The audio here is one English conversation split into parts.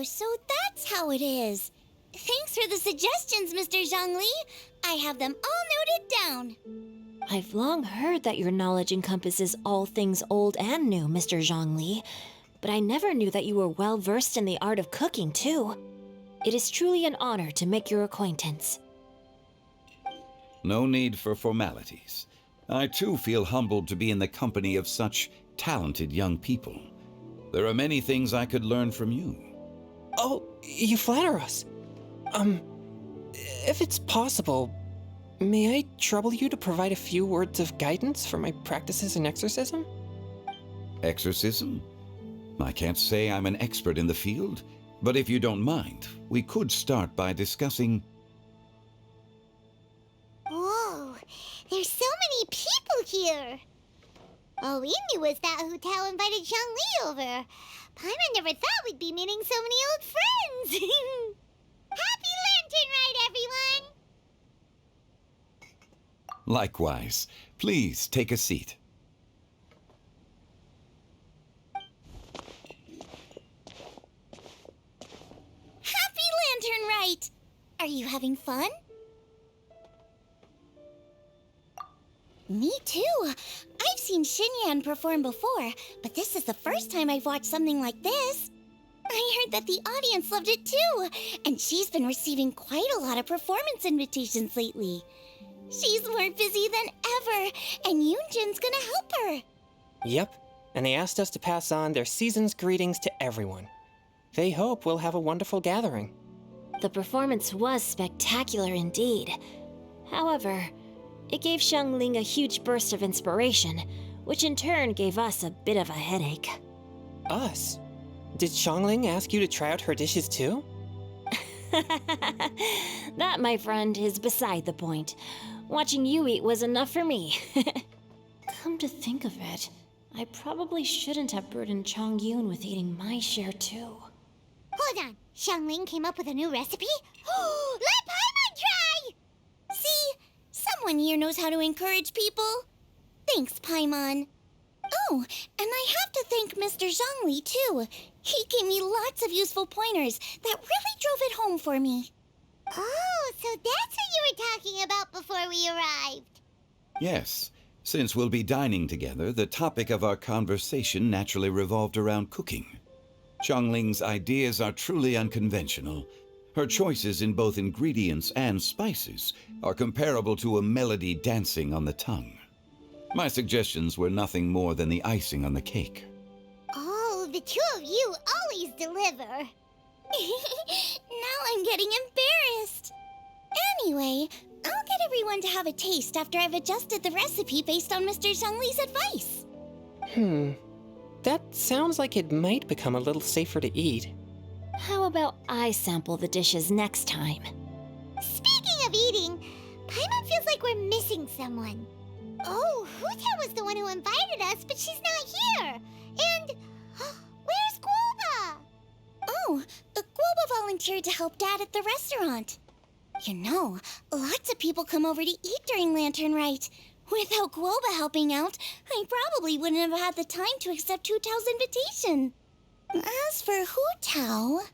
Oh, so that's how it is. Thanks for the suggestions, Mr. Zhongli. I have them all noted down. I've long heard that your knowledge encompasses all things old and new, Mr. Zhongli, but I never knew that you were well versed in the art of cooking, too. It is truly an honor to make your acquaintance. No need for formalities. I too feel humbled to be in the company of such talented young people. There are many things I could learn from you. Oh, you flatter us. If it's possible, may I trouble you to provide a few words of guidance for my practices in exorcism? Exorcism? I can't say I'm an expert in the field, but if you don't mind, we could start by discussing... Whoa, there's so many people here. All we knew was that Hu Tao invited Zhongli over. Paimon never thought we'd be meeting so many old friends. Happy Lantern Rite, everyone! Likewise. Please take a seat. Happy Lantern Rite! Are you having fun? Me too. I've seen Xinyan perform before, but this is the first time I've watched something like this. I heard that the audience loved it too, and she's been receiving quite a lot of performance invitations lately. She's more busy than ever, and Yoonjin's gonna help her. Yep, and they asked us to pass on their season's greetings to everyone. They hope we'll have a wonderful gathering. The performance was spectacular indeed. However, it gave Xiangling a huge burst of inspiration, which in turn gave us a bit of a headache. Us? Did Xiangling ask you to try out her dishes too? That, my friend, is beside the point. Watching you eat was enough for me. Come to think of it, I probably shouldn't have burdened Chongyun with eating my share too. Hold on, Xiangling came up with a new recipe? Let Paimon try! See, someone here knows how to encourage people. Thanks, Paimon. Oh, and I have to thank Mr. Zhongli too. He gave me lots of useful pointers that really drove it home for me. Oh, so that's what you were talking about before we arrived. Yes, since we'll be dining together, the topic of our conversation naturally revolved around cooking. Xiangling's ideas are truly unconventional. Her choices in both ingredients and spices are comparable to a melody dancing on the tongue. My suggestions were nothing more than the icing on the cake. Oh, the two of you always deliver. Now I'm getting embarrassed. Anyway, I'll get everyone to have a taste after I've adjusted the recipe based on Mr. Zhongli's advice. That sounds like it might become a little safer to eat. How about I sample the dishes next time? Speaking of eating, Paimon feels like we're missing someone. Oh, Huta was the one who invited us, but she's not here. And where's Guoba? Oh, Guoba volunteered to help Dad at the restaurant. You know, lots of people come over to eat during Lantern Rite. Without Guoba helping out, I probably wouldn't have had the time to accept Hu Tao's invitation. As for Hu Tao...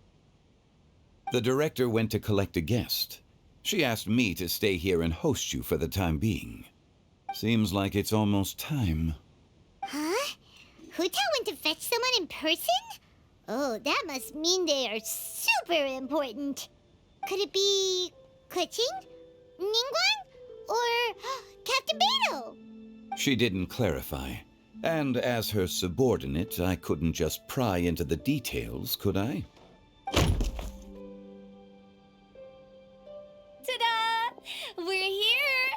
The director went to collect a guest. She asked me to stay here and host you for the time being. Seems like it's almost time. Huh? Hu Tao went to fetch someone in person? Oh, that must mean they are super important. Could it be... Keqing? Ningguang? Or Captain Beto? She didn't clarify. And as her subordinate, I couldn't just pry into the details, could I? Ta-da! We're here!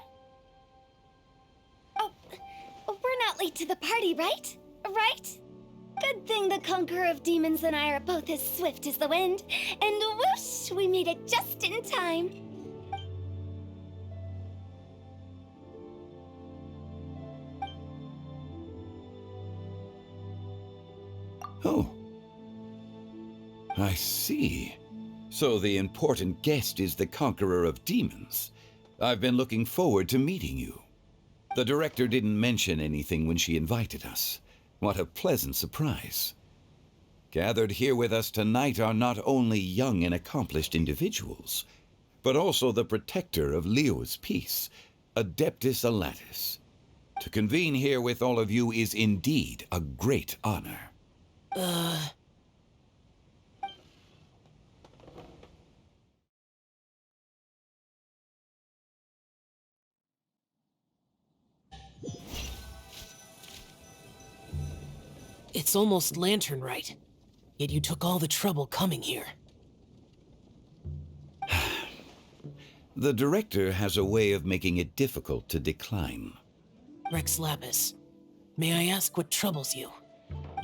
Oh, we're not late to the party, right? Right? Good thing the Conqueror of Demons and I are both as swift as the wind. And whoosh, we made it just in time. Oh. I see. So the important guest is the Conqueror of Demons. I've been looking forward to meeting you. The director didn't mention anything when she invited us. What a pleasant surprise. Gathered here with us tonight are not only young and accomplished individuals, but also the protector of Leo's peace, Adeptus Alatus. To convene here with all of you is indeed a great honor. It's almost lantern right. Yet you took all the trouble coming here. The director has a way of making it difficult to decline. Rex Lapis, may I ask what troubles you?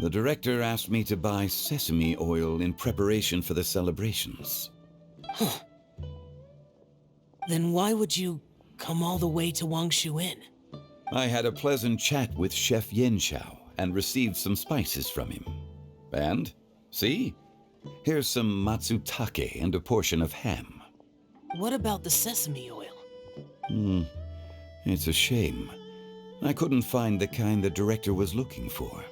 The director asked me to buy sesame oil in preparation for the celebrations. Huh. Then why would you come all the way to Wangshu Inn? I had a pleasant chat with Chef Yenshao and received some spices from him. And, see? Here's some matsutake and a portion of ham. What about the sesame oil? It's a shame. I couldn't find the kind the director was looking for.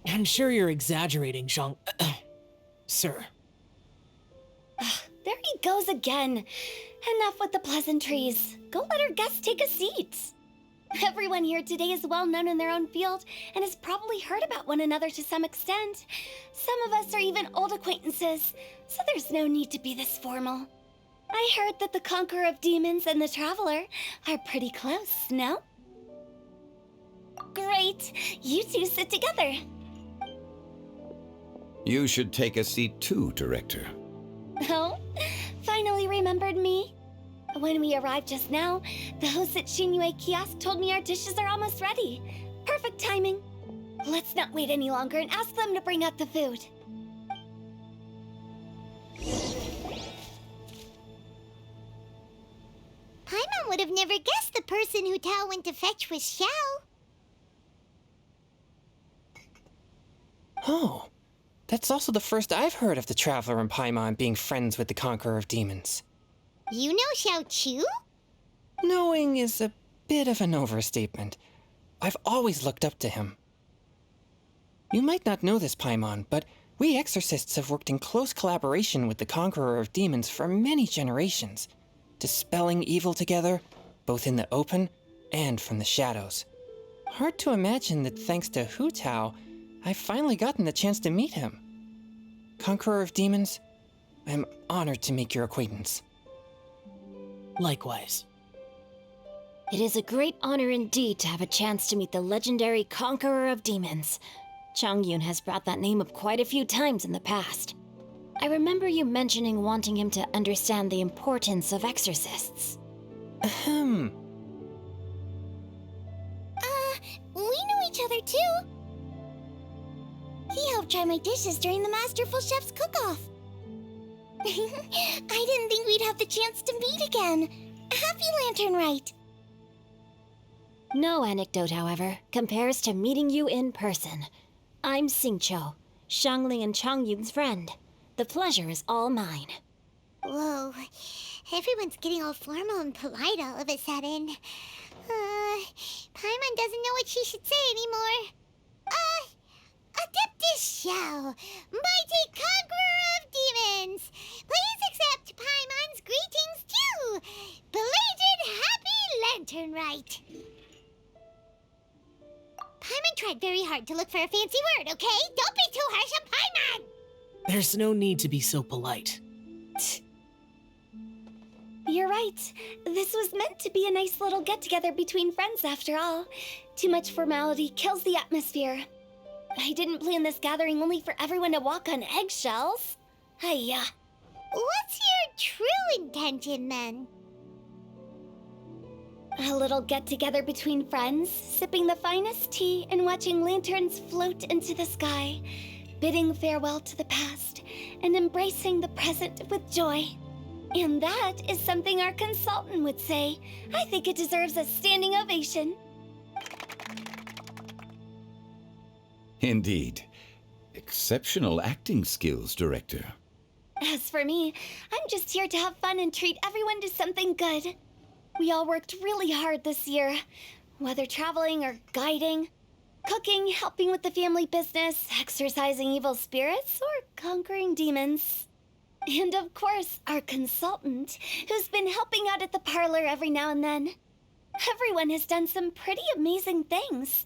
I'm sure you're exaggerating, Zhang... Sir. There he goes again. Enough with the pleasantries. Go let our guests take a seat. Everyone here today is well known in their own field and has probably heard about one another to some extent. Some of us are even old acquaintances, so there's no need to be this formal. I heard that the Conqueror of Demons and the Traveler are pretty close, no? Great. You two sit together. You should take a seat too, Director. Oh, finally remembered me? When we arrived just now, the host at Shinue Kiosk told me our dishes are almost ready. Perfect timing. Let's not wait any longer and ask them to bring out the food. Paimon would have never guessed the person who Tao went to fetch was Xiao. Oh, that's also the first I've heard of the Traveler and Paimon being friends with the Conqueror of Demons. You know Xiao Chu? Knowing is a bit of an overstatement. I've always looked up to him. You might not know this, Paimon, but we exorcists have worked in close collaboration with the Conqueror of Demons for many generations, dispelling evil together, both in the open and from the shadows. Hard to imagine that thanks to Hu Tao, I've finally gotten the chance to meet him. Conqueror of Demons, I'm honored to make your acquaintance. Likewise. It is a great honor indeed to have a chance to meet the legendary Conqueror of Demons. Changyun has brought that name up quite a few times in the past. I remember you mentioning wanting him to understand the importance of exorcists. Ahem. We know each other too. He helped try my dishes during the Masterful Chef's cook-off. I didn't think we'd have the chance to meet again. Happy Lantern Rite. No anecdote, however, compares to meeting you in person. I'm Xingqiu, Xiangling and Changyun's friend. The pleasure is all mine. Whoa, everyone's getting all formal and polite all of a sudden. Paimon doesn't know what she should say anymore. Adeptus Xiao, mighty conqueror of demons, please accept Paimon's greetings too. Belated Happy Lantern Rite. Paimon tried very hard to look for a fancy word, okay? Don't be too harsh on Paimon! There's no need to be so polite. You're right. This was meant to be a nice little get-together between friends after all. Too much formality kills the atmosphere. I didn't plan this gathering only for everyone to walk on eggshells. Hiya. What's your true intention, then? A little get-together between friends, sipping the finest tea and watching lanterns float into the sky, bidding farewell to the past and embracing the present with joy. And that is something our consultant would say. I think it deserves a standing ovation. Indeed. Exceptional acting skills, Director. As for me, I'm just here to have fun and treat everyone to something good. We all worked really hard this year, whether traveling or guiding, cooking, helping with the family business, exorcising evil spirits, or conquering demons. And of course, our consultant, who's been helping out at the parlor every now and then. Everyone has done some pretty amazing things.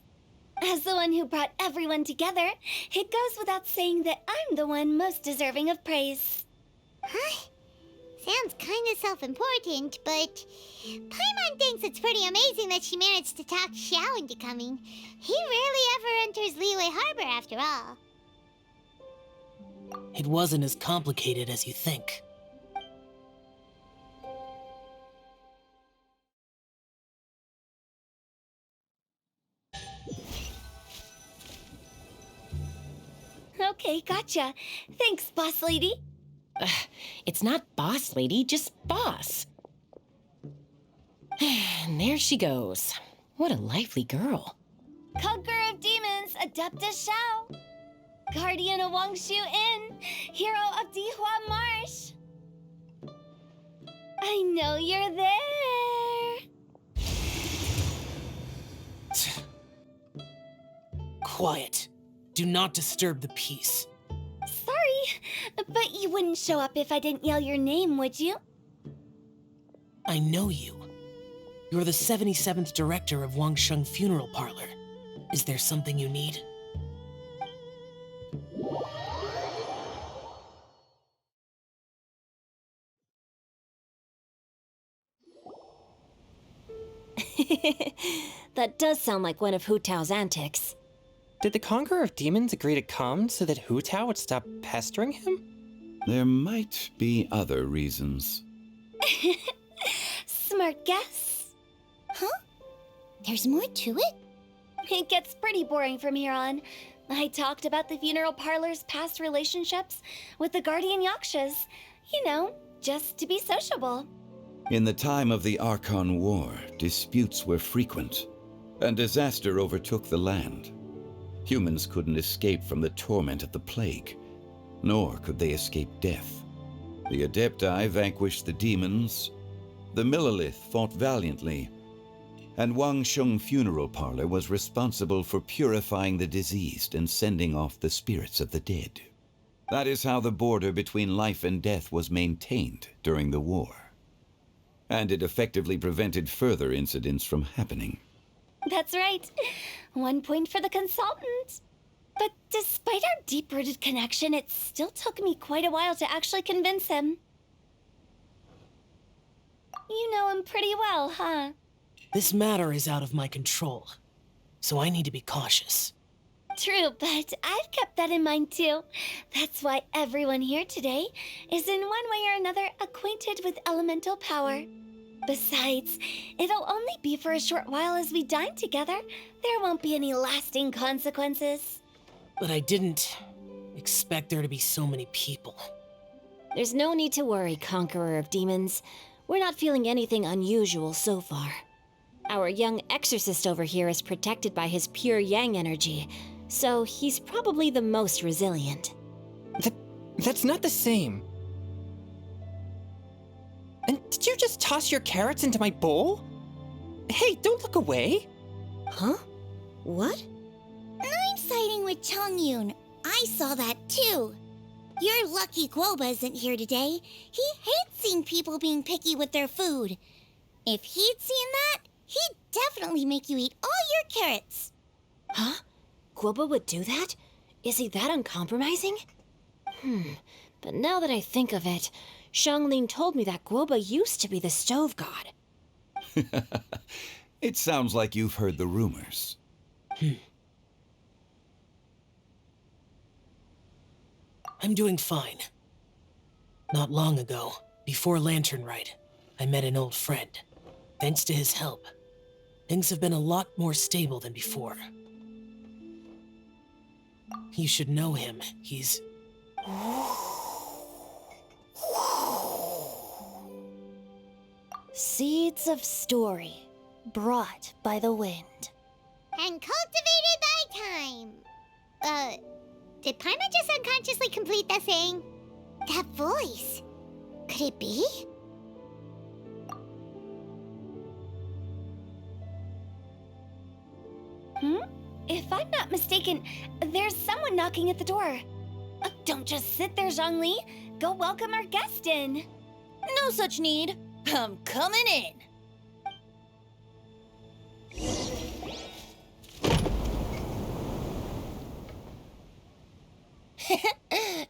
As the one who brought everyone together, it goes without saying that I'm the one most deserving of praise. Huh? Sounds kind of self-important, but Paimon thinks it's pretty amazing that she managed to talk Xiao into coming. He rarely ever enters Liyue Harbor after all. It wasn't as complicated as you think. Okay, gotcha. Thanks, boss lady. It's not boss lady, just boss. And there she goes. What a lively girl. Conqueror of demons, Adeptus Xiao. Guardian of Wangshu Inn, hero of Dihua Marsh. I know you're there. Quiet. Do not disturb the peace. Sorry, but you wouldn't show up if I didn't yell your name, would you? I know you. You're the 77th director of Wangsheng Funeral Parlor. Is there something you need? That does sound like one of Hu Tao's antics. Did the Conqueror of Demons agree to come so that Hu Tao would stop pestering him? There might be other reasons. Smart guess. Huh? There's more to it? It gets pretty boring from here on. I talked about the funeral parlor's past relationships with the guardian yakshas. You know, just to be sociable. In the time of the Archon War, disputes were frequent, and disaster overtook the land. Humans couldn't escape from the torment of the plague, nor could they escape death. The Adepti vanquished the demons, the Millelith fought valiantly, and Wangsheng Funeral Parlor was responsible for purifying the diseased and sending off the spirits of the dead. That is how the border between life and death was maintained during the war. And it effectively prevented further incidents from happening. That's right. 1 point for the consultant. But despite our deep-rooted connection, it still took me quite a while to actually convince him. You know him pretty well, huh? This matter is out of my control, so I need to be cautious. True, but I've kept that in mind too. That's why everyone here today is in one way or another acquainted with elemental power. Besides, it'll only be for a short while as we dine together. There won't be any lasting consequences. But I didn't expect there to be so many people. There's no need to worry, Conqueror of Demons. We're not feeling anything unusual so far. Our young exorcist over here is protected by his pure yang energy, so he's probably the most resilient. That's not the same. And did you just toss your carrots into my bowl? Hey, don't look away. Huh? What? I'm siding with Chongyun. I saw that too. You're lucky Guoba isn't here today. He hates seeing people being picky with their food. If he'd seen that, he'd definitely make you eat all your carrots. Huh? Guoba would do that? Is he that uncompromising? But now that I think of it, Xiangling told me that Guoba used to be the stove god. It sounds like you've heard the rumors. I'm doing fine. Not long ago, before Lantern Rite, I met an old friend. Thanks to his help, things have been a lot more stable than before. You should know him. He's... Seeds of story, brought by the wind. And cultivated by time. Did Paimon just unconsciously complete that saying? That voice. Could it be? If I'm not mistaken, there's someone knocking at the door. Don't just sit there, Zhongli. Go welcome our guest in. No such need. I'm coming in.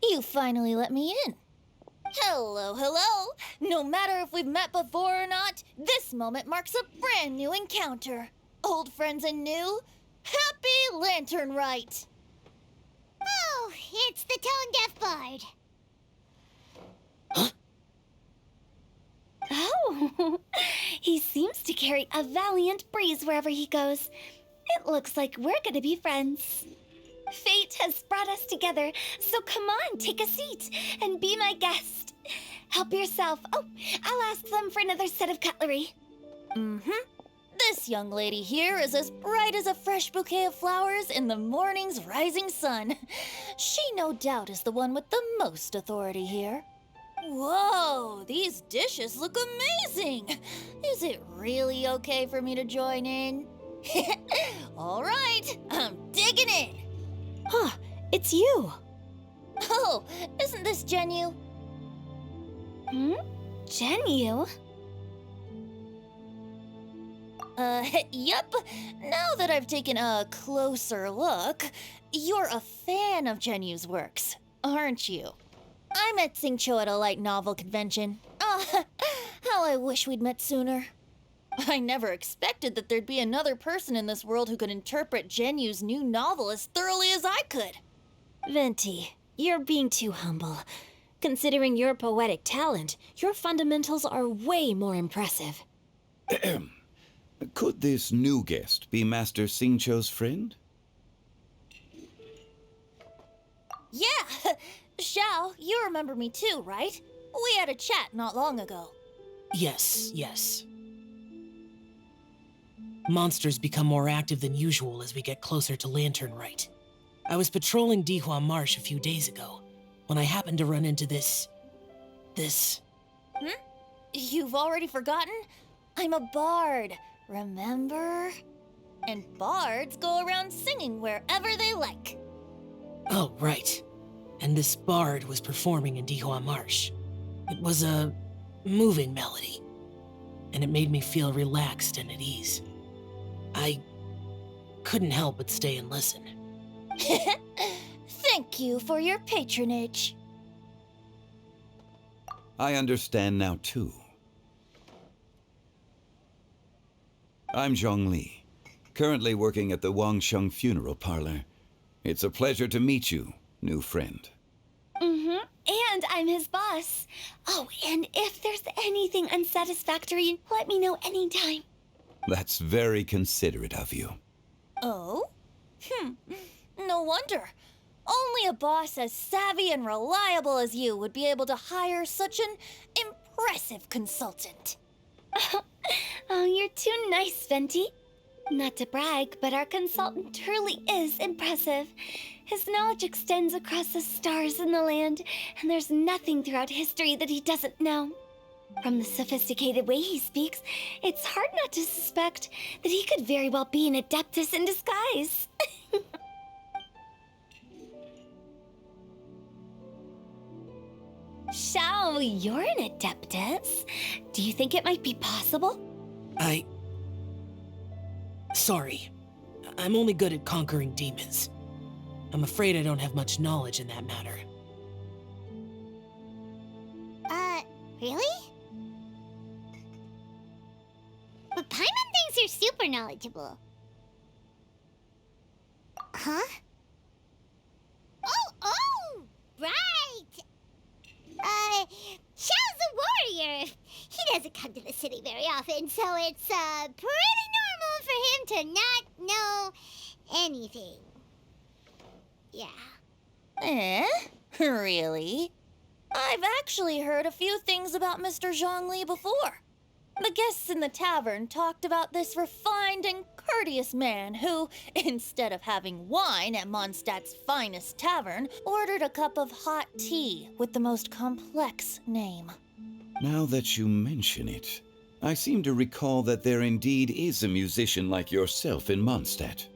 You finally let me in. Hello, hello. No matter if we've met before or not, this moment marks a brand new encounter. Old friends and new. Happy Lantern Rite. Oh, it's the tone-deaf bard. Oh, he seems to carry a valiant breeze wherever he goes. It looks like we're gonna be friends. Fate has brought us together, so come on, take a seat and be my guest. Help yourself. Oh, I'll ask them for another set of cutlery. This young lady here is as bright as a fresh bouquet of flowers in the morning's rising sun. She no doubt is the one with the most authority here. Whoa, these dishes look amazing! Is it really okay for me to join in? All right, I'm digging in. Huh, it's you. Oh, isn't this Genu? Genu? Yep. Now that I've taken a closer look, you're a fan of Genu's works, aren't you? I met Xingqiu at a light novel convention. How I wish we'd met sooner. I never expected that there'd be another person in this world who could interpret Genu's new novel as thoroughly as I could. Venti, you're being too humble. Considering your poetic talent, your fundamentals are way more impressive. Could this new guest be Master Xingqiu's friend? Yeah! Xiao, you remember me too, right? We had a chat not long ago. Yes. Monsters become more active than usual as we get closer to Lantern Rite. I was patrolling Dihua Marsh a few days ago when I happened to run into this... You've already forgotten? I'm a bard, remember? And bards go around singing wherever they like. Oh, right. And this bard was performing in Dihua Marsh. It was a moving melody, and it made me feel relaxed and at ease. I couldn't help but stay and listen. Thank you for your patronage. I understand now, too. I'm Zhongli, currently working at the Wangsheng Funeral Parlor. It's a pleasure to meet you, new friend. And I'm his boss. Oh, and if there's anything unsatisfactory, let me know anytime. That's very considerate of you. Oh? No wonder. Only a boss as savvy and reliable as you would be able to hire such an impressive consultant. Oh, you're too nice, Venti. Not to brag, but our consultant truly is impressive. His knowledge extends across the stars and the land, and there's nothing throughout history that he doesn't know. From the sophisticated way he speaks, it's hard not to suspect that he could very well be an adeptus in disguise. Xiao, you're an adeptus. Do you think it might be possible? Sorry. I'm only good at conquering demons. I'm afraid I don't have much knowledge in that matter. Really? But Paimon thinks you're super knowledgeable. Huh? Oh, right! Xiao's a warrior. He doesn't come to the city very often, so it's, pretty normal for him to not know anything. Yeah. Really? I've actually heard a few things about Mr. Zhongli before. The guests in the tavern talked about this refined and courteous man who, instead of having wine at Mondstadt's finest tavern, ordered a cup of hot tea with the most complex name. Now that you mention it, I seem to recall that there indeed is a musician like yourself in Mondstadt.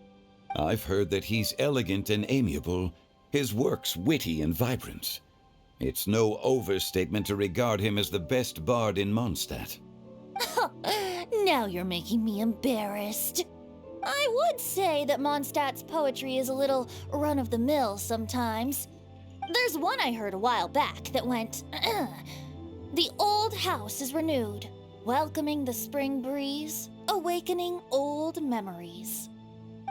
I've heard that he's elegant and amiable, his works witty and vibrant. It's no overstatement to regard him as the best bard in Mondstadt. Now you're making me embarrassed. I would say that Mondstadt's poetry is a little run-of-the-mill sometimes. There's one I heard a while back that went, "The old house is renewed, welcoming the spring breeze, awakening old memories."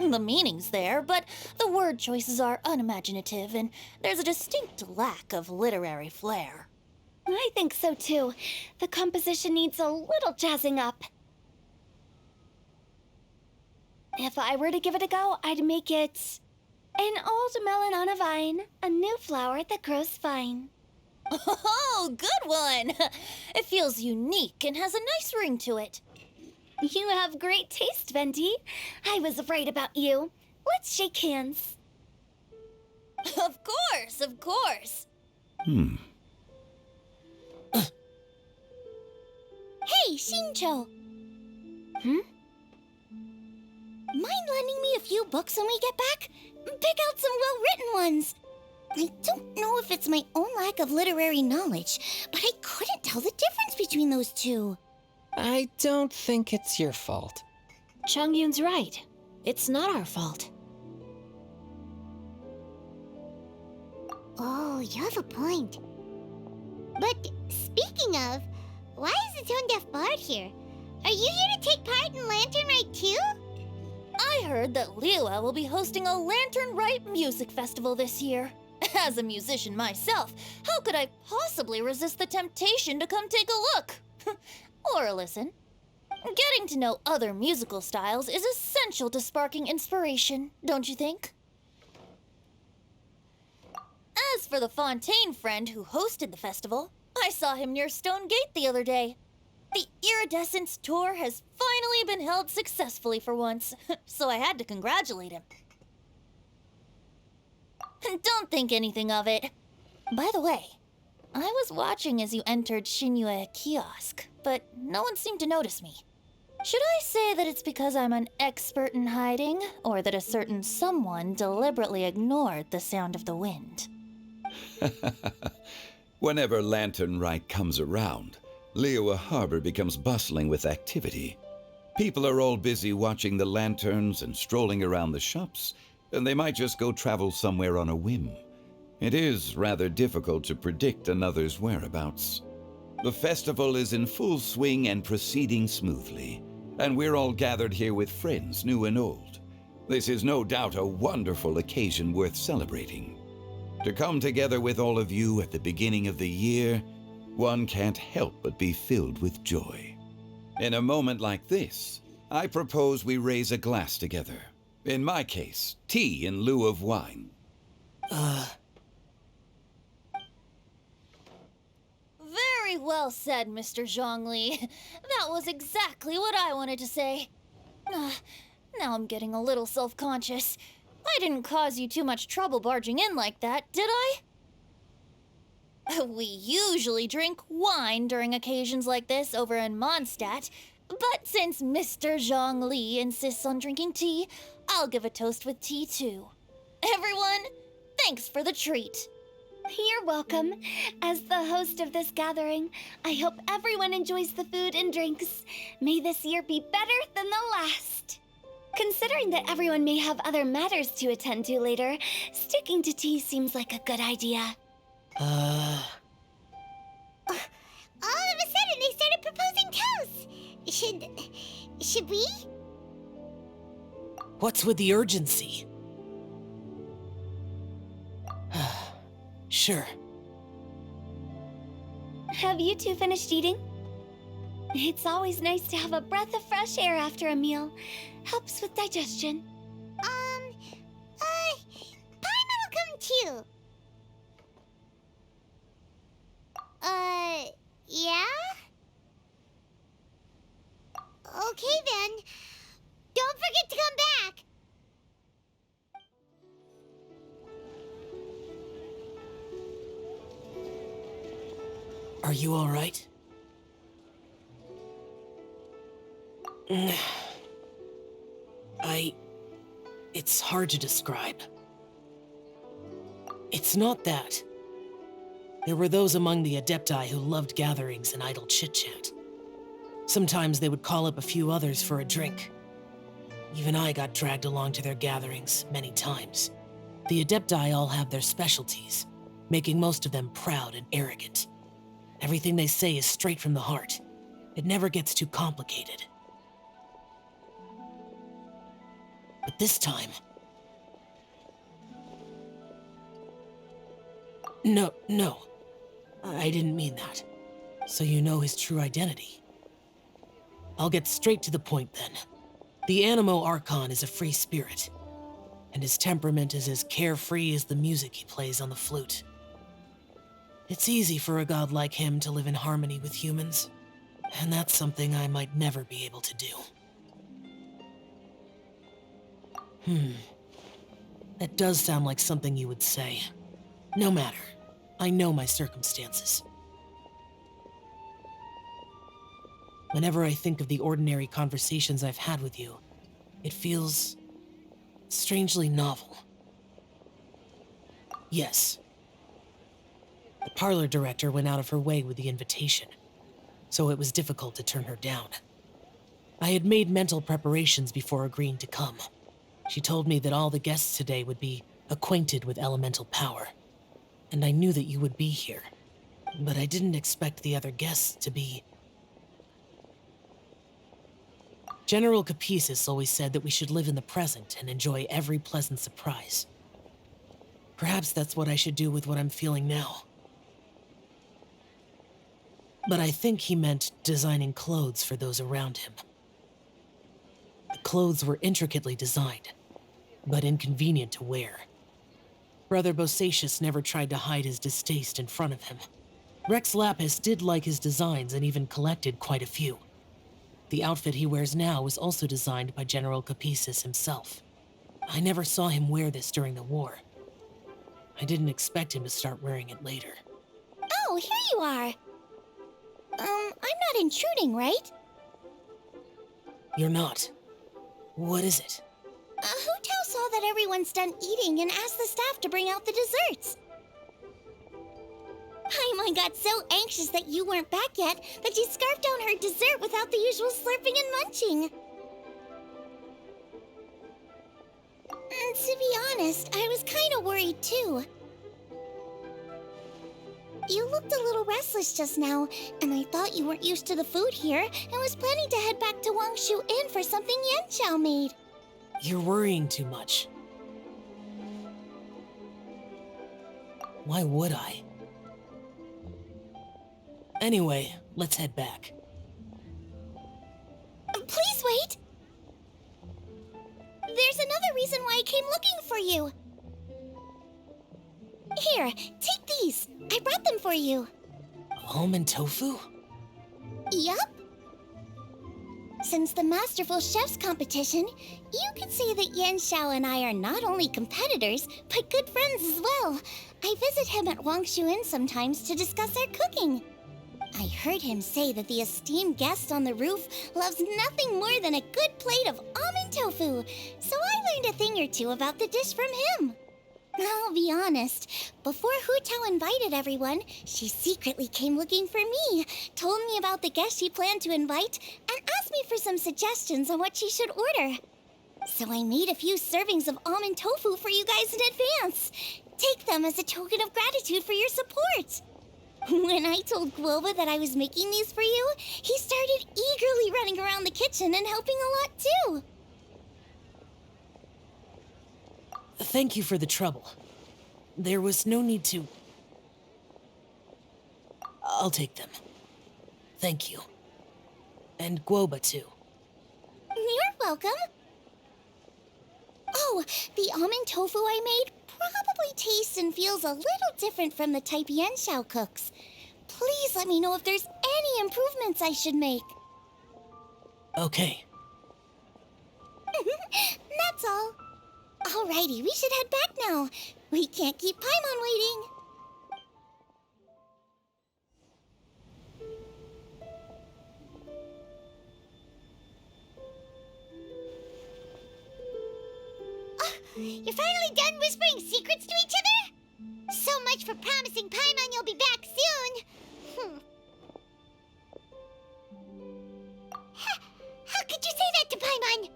The meaning's there, but the word choices are unimaginative, and there's a distinct lack of literary flair. I think so too. The composition needs a little jazzing up. If I were to give it a go, I'd make it an old melon on a vine, a new flower that grows fine. Oh, good one! It feels unique and has a nice ring to it. You have great taste, Venti. I was right about you. Let's shake hands. Of course, of course. Hey, Shincho! Mind lending me a few books when we get back? Pick out some well-written ones. I don't know if it's my own lack of literary knowledge, but I couldn't tell the difference between those two. I don't think it's your fault. Chongyun's right. It's not our fault. Oh, you have a point. But speaking of, why is the tone-deaf bard here? Are you here to take part in Lantern Rite too? I heard that Liyue will be hosting a Lantern Rite music festival this year. As a musician myself, how could I possibly resist the temptation to come take a look? Or listen. Getting to know other musical styles is essential to sparking inspiration, don't you think? As for the Fontaine friend who hosted the festival, I saw him near Stone Gate the other day. The Iridescence tour has finally been held successfully for once, so I had to congratulate him. Don't think anything of it. By the way, I was watching as you entered Shinyue Kiosk, but no one seemed to notice me. Should I say that it's because I'm an expert in hiding, or that a certain someone deliberately ignored the sound of the wind? Whenever Lantern Rite comes around, Liyue Harbor becomes bustling with activity. People are all busy watching the lanterns and strolling around the shops, and they might just go travel somewhere on a whim. It is rather difficult to predict another's whereabouts. The festival is in full swing and proceeding smoothly, and we're all gathered here with friends, new and old. This is no doubt a wonderful occasion worth celebrating. To come together with all of you at the beginning of the year, one can't help but be filled with joy. In a moment like this, I propose we raise a glass together. In my case, tea in lieu of wine. Very well said, Mr. Zhongli. That was exactly what I wanted to say. Now I'm getting a little self-conscious. I didn't cause you too much trouble barging in like that, did I? We usually drink wine during occasions like this over in Mondstadt, but since Mr. Zhongli insists on drinking tea, I'll give a toast with tea too. Everyone, thanks for the treat. You're welcome. As the host of this gathering, I hope everyone enjoys the food and drinks. May this year be better than the last. Considering that everyone may have other matters to attend to later, sticking to tea seems like a good idea. All of a sudden, they started proposing toasts. Should we? What's with the urgency? Sure. Have you two finished eating? It's always nice to have a breath of fresh air after a meal. Helps with digestion. Paimon will come too. Yeah? Okay then. Don't forget to come back. Are you all right? It's It's hard to describe. It's not that. There were those among the Adepti who loved gatherings and idle chit-chat. Sometimes they would call up a few others for a drink. Even I got dragged along to their gatherings many times. The Adepti all have their specialties, making most of them proud and arrogant. Everything they say is straight from the heart. It never gets too complicated. But this time... No. I didn't mean that. So you know his true identity. I'll get straight to the point then. The Animo Archon is a free spirit, and his temperament is as carefree as the music he plays on the flute. It's easy for a god like him to live in harmony with humans, and that's something I might never be able to do. That does sound like something you would say. No matter. I know my circumstances. Whenever I think of the ordinary conversations I've had with you, it feels strangely novel. Yes. The parlor director went out of her way with the invitation, so it was difficult to turn her down. I had made mental preparations before agreeing to come. She told me that all the guests today would be acquainted with elemental power, and I knew that you would be here, but I didn't expect the other guests to be... General Capisis always said that we should live in the present and enjoy every pleasant surprise. Perhaps that's what I should do with what I'm feeling now. But I think he meant designing clothes for those around him. The clothes were intricately designed, but inconvenient to wear. Brother Bosacius never tried to hide his distaste in front of him. Rex Lapis did like his designs and even collected quite a few. The outfit he wears now was also designed by General Capisis himself. I never saw him wear this during the war. I didn't expect him to start wearing it later. Oh, here you are. I'm not intruding, right? You're not. What is it? Hu Tao saw that everyone's done eating and asked the staff to bring out the desserts. Paimon got so anxious that you weren't back yet that she scarfed down her dessert without the usual slurping and munching. To be honest, I was kind of worried too. You looked a little restless just now, and I thought you weren't used to the food here and was planning to head back to Wangshu Inn for something Yanchao made. You're worrying too much. Why would I? Anyway, let's head back. Please wait! There's another reason why I came looking for you. Here, take these. I brought them for you. Almond tofu? Yup. Since the Masterful Chef's competition, you could say that Yanshao and I are not only competitors, but good friends as well. I visit him at Wangshu Inn sometimes to discuss our cooking. I heard him say that the esteemed guest on the roof loves nothing more than a good plate of almond tofu, so I learned a thing or two about the dish from him. I'll be honest, before Hu Tao invited everyone, she secretly came looking for me, told me about the guests she planned to invite, and asked me for some suggestions on what she should order. So I made a few servings of almond tofu for you guys in advance. Take them as a token of gratitude for your support. When I told Guoba that I was making these for you, he started eagerly running around the kitchen and helping a lot too. Thank you for the trouble. There was no need to... I'll take them. Thank you. And Guoba too. You're welcome. Oh, the almond tofu I made probably tastes and feels a little different from the type Yanshao cooks. Please let me know if there's any improvements I should make. Okay. That's all. Alrighty, we should head back now. We can't keep Paimon waiting. You're finally done whispering secrets to each other? So much for promising Paimon you'll be back soon. How could you say that to Paimon?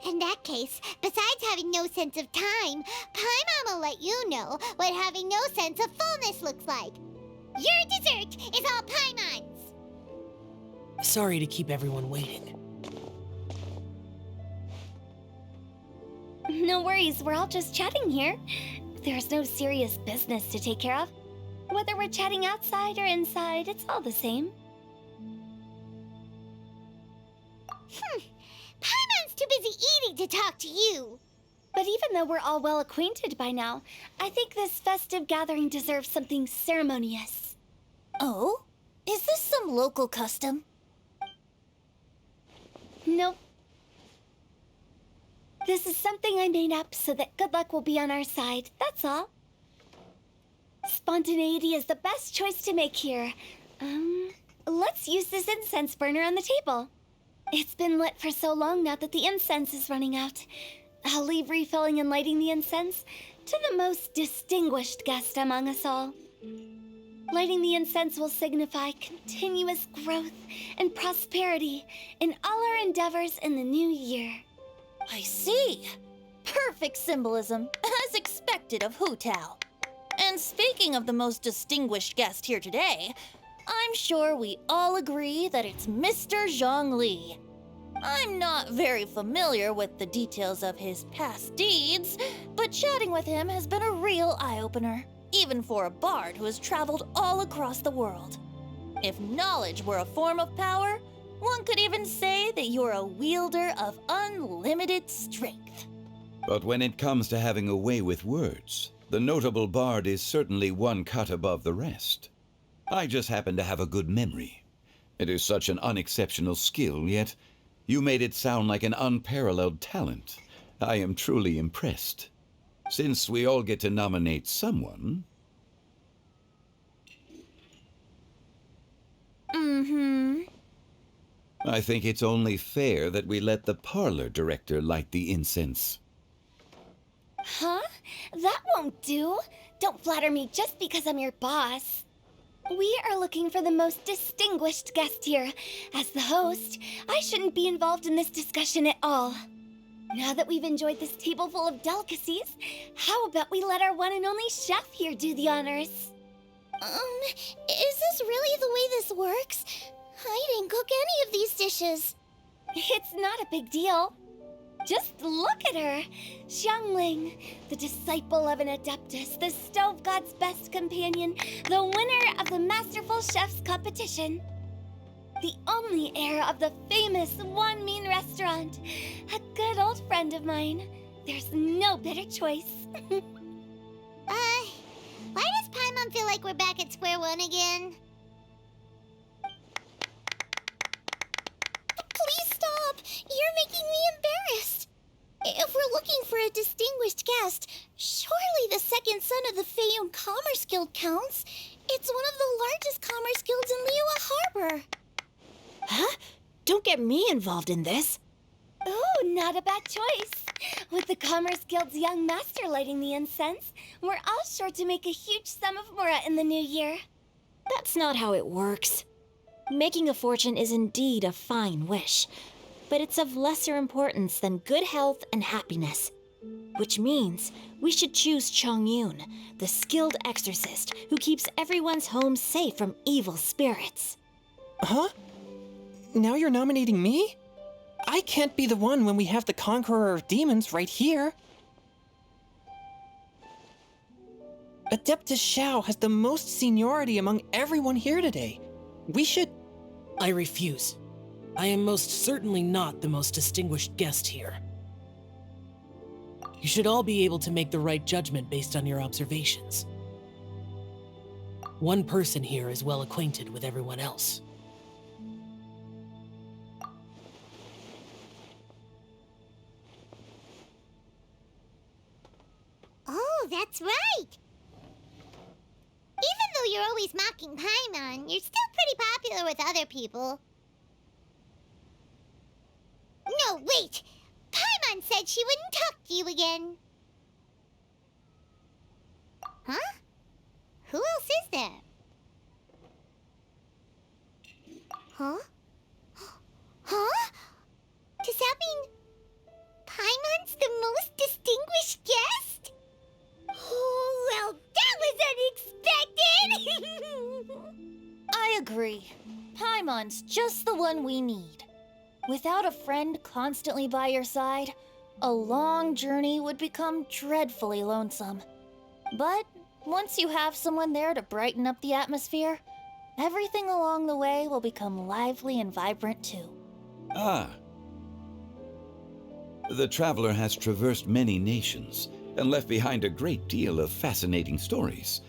In that case, besides having no sense of time, Paimon will let you know what having no sense of fullness looks like. Your dessert is all Paimon's. Sorry to keep everyone waiting. No worries, we're all just chatting here. There's no serious business to take care of. Whether we're chatting outside or inside, it's all the same. Paimon's too busy eating to talk to you. But even though we're all well acquainted by now, I think this festive gathering deserves something ceremonious. Oh? Is this some local custom? Nope. This is something I made up so that good luck will be on our side, that's all. Spontaneity is the best choice to make here. Let's use this incense burner on the table. It's been lit for so long now that the incense is running out. I'll leave refilling and lighting the incense to the most distinguished guest among us all. Lighting the incense will signify continuous growth and prosperity in all our endeavors in the new year. I see. Perfect symbolism, as expected of Hu Tao. And speaking of the most distinguished guest here today, I'm sure we all agree that it's Mr. Zhongli. I'm not very familiar with the details of his past deeds, but chatting with him has been a real eye-opener, even for a bard who has traveled all across the world. If knowledge were a form of power, one could even say that you're a wielder of unlimited strength. But when it comes to having a way with words, the notable bard is certainly one cut above the rest. I just happen to have a good memory. It is such an unexceptional skill, yet you made it sound like an unparalleled talent. I am truly impressed. Since we all get to nominate someone... I think it's only fair that we let the parlor director light the incense. Huh? That won't do. Don't flatter me just because I'm your boss. We are looking for the most distinguished guest here. As the host, I shouldn't be involved in this discussion at all. Now that we've enjoyed this table full of delicacies, how about we let our one and only chef here do the honors? Is this really the way this works? I didn't cook any of these dishes. It's not a big deal. Just look at her! Xiangling, the disciple of an adeptus, the stove god's best companion, the winner of the Masterful Chef's competition. The only heir of the famous One Mean restaurant. A good old friend of mine. There's no better choice. Why does Paimon feel like we're back at square one again? Please stop! You're making me embarrassed. If we're looking for a distinguished guest, surely the second son of the Feiyun Commerce Guild counts. It's one of the largest commerce guilds in Liyue Harbor. Huh? Don't get me involved in this. Ooh, not a bad choice. With the Commerce Guild's young master lighting the incense, we're all sure to make a huge sum of mora in the new year. That's not how it works. Making a fortune is indeed a fine wish, but it's of lesser importance than good health and happiness. Which means we should choose Chongyun, the skilled exorcist who keeps everyone's home safe from evil spirits. Huh? Now you're nominating me? I can't be the one when we have the Conqueror of Demons right here. Adeptus Xiao has the most seniority among everyone here today. We should... I refuse. I am most certainly not the most distinguished guest here. You should all be able to make the right judgment based on your observations. One person here is well acquainted with everyone else. Oh, that's right! Even though you're always mocking Paimon, you're still pretty popular with other people. No, wait! Paimon's said she wouldn't talk to you again. Huh? Who else is there? Huh? Huh? Does that mean Paimon's the most distinguished guest? Oh, well, that was unexpected! I agree. Paimon's just the one we need. Without a friend constantly by your side, a long journey would become dreadfully lonesome. But once you have someone there to brighten up the atmosphere, everything along the way will become lively and vibrant too. Ah. The traveler has traversed many nations and left behind a great deal of fascinating stories.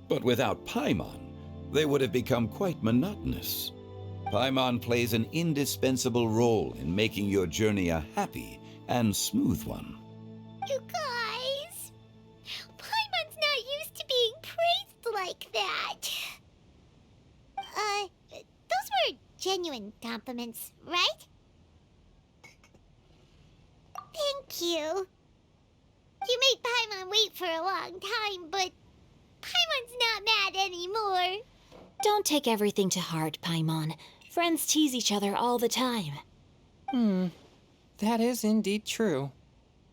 But without Paimon, they would have become quite monotonous. Paimon plays an indispensable role in making your journey a happy and smooth one. You guys, Paimon's not used to being praised like that. Those were genuine compliments, right? Thank you. You made Paimon wait for a long time, but Paimon's not mad anymore. Don't take everything to heart, Paimon. Friends tease each other all the time. That is indeed true.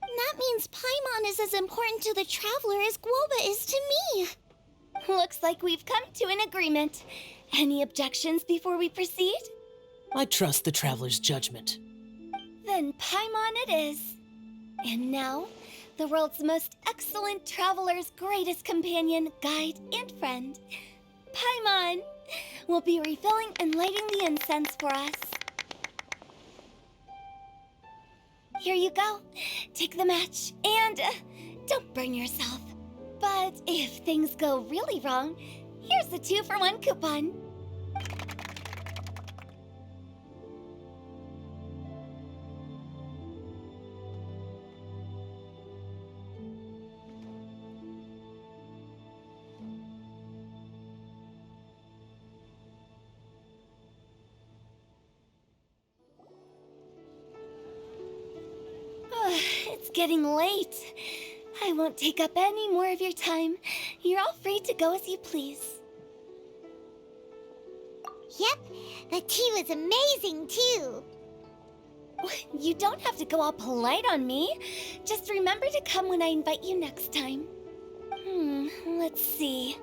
That means Paimon is as important to the traveler as Guoba is to me. Looks like we've come to an agreement. Any objections before we proceed? I trust the traveler's judgment. Then Paimon it is. And now, the world's most excellent traveler's greatest companion, guide, and friend, Paimon, will be refilling and lighting the incense for us. Here you go. Take the match, and don't burn yourself. But if things go really wrong, here's the 2-for-1 coupon. It's getting late. I won't take up any more of your time. You're all free to go as you please. Yep, the tea was amazing too. You don't have to go all polite on me. Just remember to come when I invite you next time. Let's see.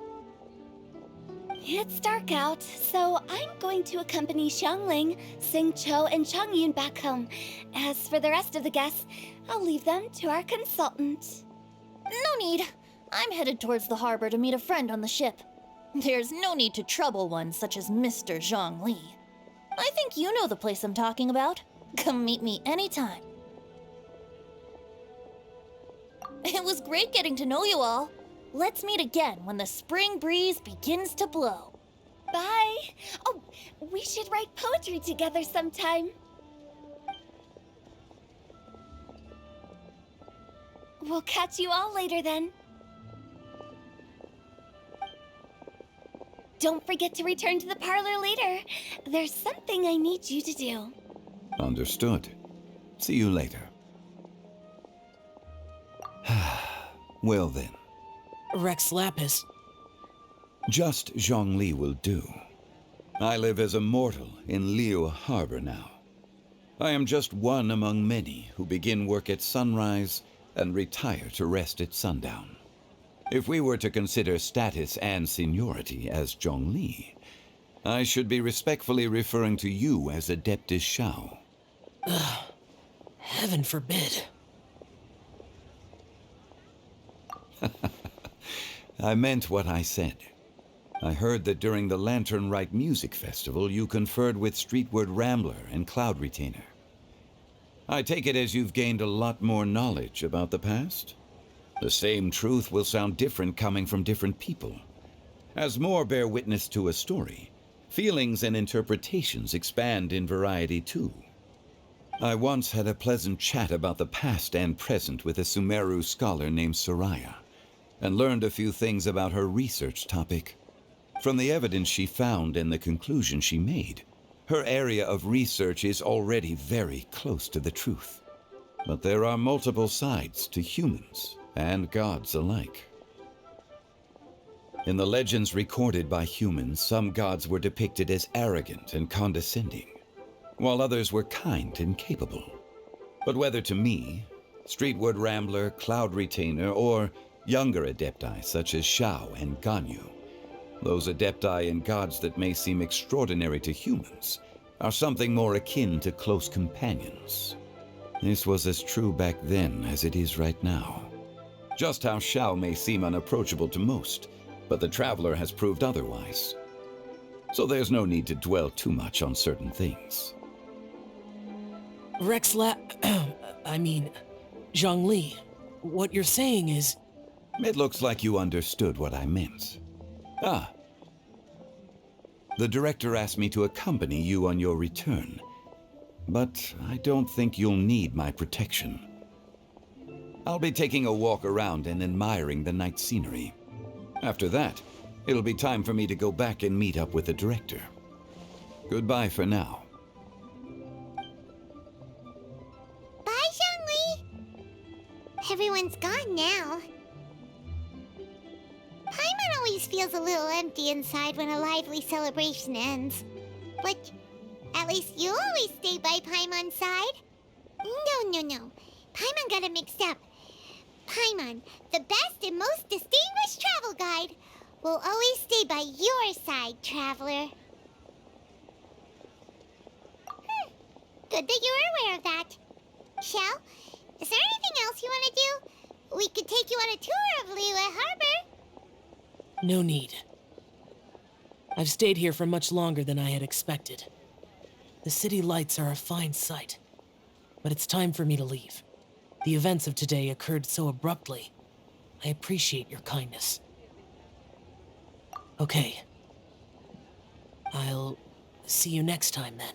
It's dark out, so I'm going to accompany Xiangling, Xingqiu, and Changyun back home. As for the rest of the guests, I'll leave them to our consultant. No need. I'm headed towards the harbor to meet a friend on the ship. There's no need to trouble one such as Mr. Zhongli. I think you know the place I'm talking about. Come meet me anytime. It was great getting to know you all. Let's meet again when the spring breeze begins to blow. Bye. Oh, we should write poetry together sometime. We'll catch you all later then. Don't forget to return to the parlor later. There's something I need you to do. Understood. See you later. Well then. Rex Lapis. Just Zhongli will do. I live as a mortal in Liu Harbor now. I am just one among many who begin work at sunrise and retire to rest at sundown. If we were to consider status and seniority as Zhongli, I should be respectfully referring to you as Adeptus Shao. Heaven forbid. I meant what I said. I heard that during the Rite Music Festival, you conferred with Streetward Rambler and Cloud Retainer. I take it as you've gained a lot more knowledge about the past? The same truth will sound different coming from different people. As more bear witness to a story, feelings and interpretations expand in variety too. I once had a pleasant chat about the past and present with a Sumeru scholar named Soraya, and learned a few things about her research topic. From the evidence she found and the conclusion she made, her area of research is already very close to the truth. But there are multiple sides to humans and gods alike. In the legends recorded by humans, some gods were depicted as arrogant and condescending, while others were kind and capable. But whether to me, Streetward Rambler, Cloud Retainer, or younger adepti such as Shao and Ganyu, those adepti and gods that may seem extraordinary to humans are something more akin to close companions. This was as true back then as it is right now. Just how Shao may seem unapproachable to most, but the Traveler has proved otherwise. So there's no need to dwell too much on certain things. Zhongli, what you're saying is... It looks like you understood what I meant. Ah. The director asked me to accompany you on your return, but I don't think you'll need my protection. I'll be taking a walk around and admiring the night scenery. After that, it'll be time for me to go back and meet up with the director. Goodbye for now. Bye, Zhongli. Everyone's gone now. Paimon always feels a little empty inside when a lively celebration ends. But at least you always stay by Paimon's side. No. Paimon got it mixed up. Paimon, the best and most distinguished travel guide, will always stay by your side, Traveler. Good that you're aware of that. Shell, is there anything else you want to do? We could take you on a tour of Liyue Harbor. No need. I've stayed here for much longer than I had expected. The city lights are a fine sight, but it's time for me to leave. The events of today occurred so abruptly. I appreciate your kindness. Okay. I'll see you next time then.